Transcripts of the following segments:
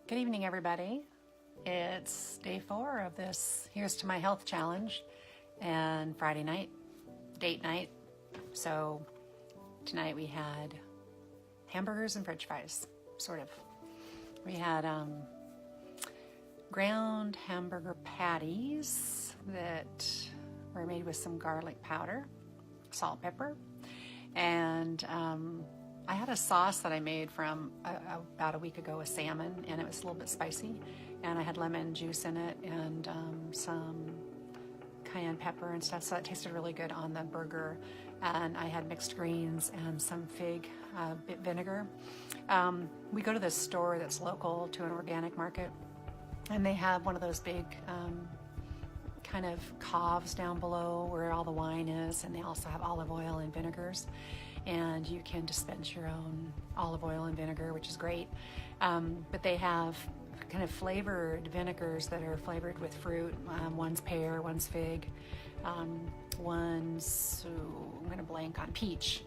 Good evening, everybody. It's day 4 of this Here's to My Health challenge and Friday night, date night. So tonight we had hamburgers and french fries, sort of. We had ground hamburger patties that were made with some garlic powder, salt, pepper, and I had a sauce that I made from about a week ago with salmon, and it was a little bit spicy, and I had lemon juice in it and some cayenne pepper and stuff, so that tasted really good on the burger. And I had mixed greens and some fig vinegar. We go to this store that's local to an organic market, and they have one of those big kind of coves down below where all the wine is, and they also have olive oil and vinegars, and you can dispense your own olive oil and vinegar, which is great. But they have kind of flavored vinegars that are flavored with fruit. One's pear, one's fig, one's, I'm going to blank on peach.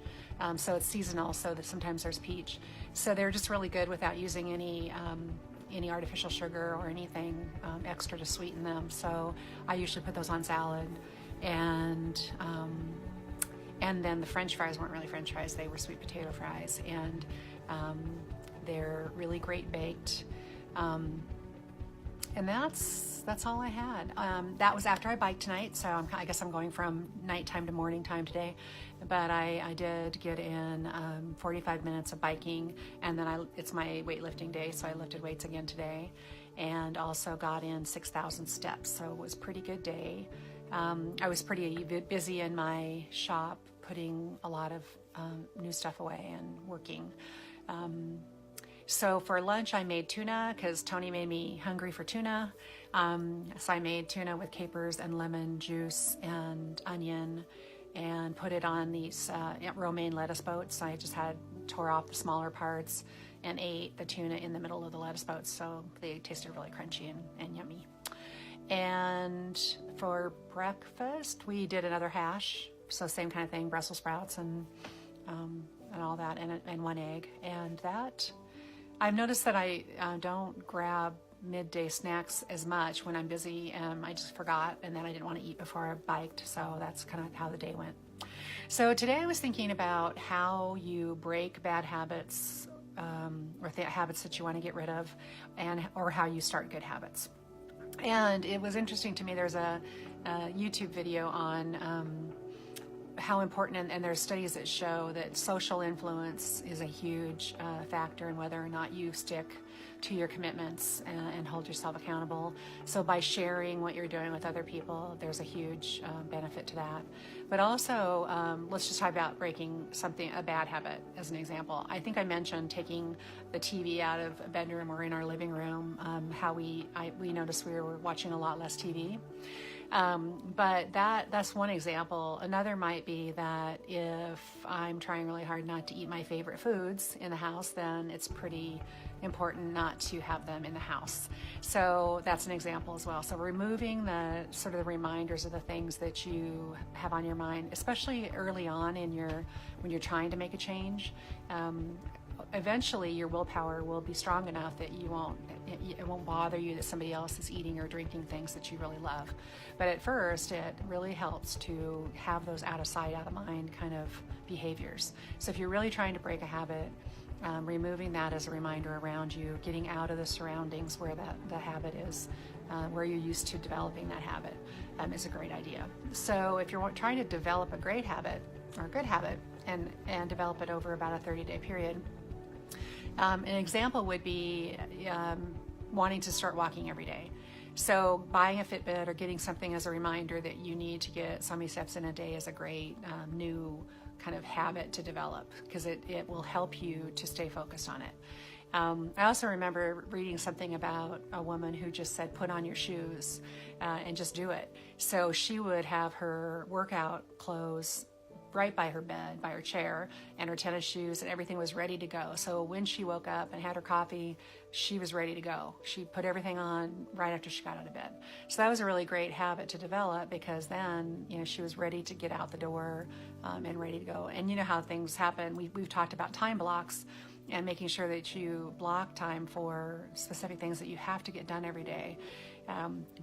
So it's seasonal, so that sometimes there's peach. So they're just really good without using any artificial sugar or anything extra to sweeten them. So I usually put those on salad, and then the french fries weren't really french fries, they were sweet potato fries, and they're really great baked. And that's all I had. That was after I biked tonight, so I guess I'm going from nighttime to morning time today. But I did get in 45 minutes of biking, and then it's my weightlifting day, so I lifted weights again today, and also got in 6,000 steps, so it was a pretty good day. I was pretty busy in my shop, putting a lot of new stuff away and working. So for lunch, I made tuna because Tony made me hungry for tuna. So I made tuna with capers and lemon juice and onion, and put it on these romaine lettuce boats. I just tore off the smaller parts and ate the tuna in the middle of the lettuce boats. So they tasted really crunchy and yummy. And for breakfast, we did another hash. So same kind of thing, Brussels sprouts and all that, and one egg. And that, I've noticed that I don't grab midday snacks as much when I'm busy. I just forgot, and then I didn't want to eat before I biked, so that's kind of how the day went. So today I was thinking about how you break bad habits, or the habits that you want to get rid of, or how you start good habits. And it was interesting to me, there's a YouTube video on how important, and there's studies that show that social influence is a huge factor in whether or not you stick to your commitments and hold yourself accountable. So by sharing what you're doing with other people, there's a huge benefit to that. But also, let's just talk about breaking a bad habit as an example. I think I mentioned taking the TV out of a bedroom or in our living room, how we noticed we were watching a lot less TV. But that's one example. Another might be that if I'm trying really hard not to eat my favorite foods in the house, then it's pretty important not to have them in the house. So that's an example as well. So removing the sort of the reminders of the things that you have on your mind, especially early on when you're trying to make a change. Eventually your willpower will be strong enough that it won't bother you that somebody else is eating or drinking things that you really love. But at first, it really helps to have those out of sight, out of mind kind of behaviors. So if you're really trying to break a habit, removing that as a reminder around you, getting out of the surroundings where the habit is, where you're used to developing that habit, is a great idea. So if you're trying to develop a great habit or a good habit and develop it over about a 30-day period, an example would be wanting to start walking every day. So buying a Fitbit or getting something as a reminder that you need to get so many steps in a day is a great new kind of habit to develop, because it will help you to stay focused on it. I also remember reading something about a woman who just said, put on your shoes and just do it. So she would have her workout clothes right by her bed, by her chair, and her tennis shoes, and everything was ready to go. So when she woke up and had her coffee, she was ready to go. She put everything on right after she got out of bed. So that was a really great habit to develop, because then, she was ready to get out the door and ready to go. And you know how things happen. We've talked about time blocks. and making sure that you block time for specific things that you have to get done every day.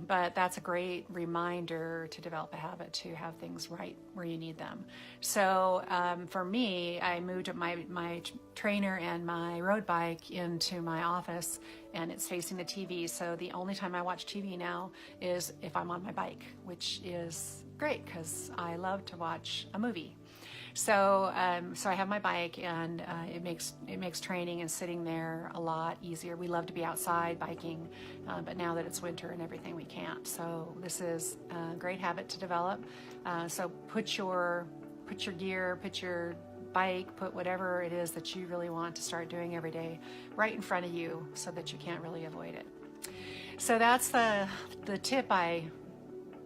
But that's a great reminder to develop a habit to have things right where you need them. So for me, I moved my trainer and my road bike into my office, and it's facing the TV. So the only time I watch TV now is if I'm on my bike, which is great because I love to watch a movie. So I have my bike, and it makes training and sitting there a lot easier. We love to be outside biking, but now that it's winter and everything, we can't. So this is a great habit to develop. So put your gear, put your bike, put whatever it is that you really want to start doing every day right in front of you, so that you can't really avoid it. So that's the tip I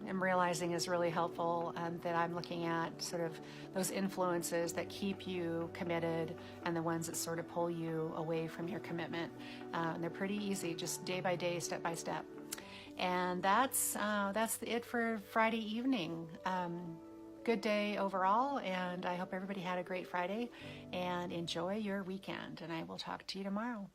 am realizing is really helpful, that I'm looking at sort of those influences that keep you committed and the ones that sort of pull you away from your commitment. And they're pretty easy, just day by day, step by step. And that's it for Friday evening. Good day overall, and I hope everybody had a great Friday, and enjoy your weekend, and I will talk to you tomorrow.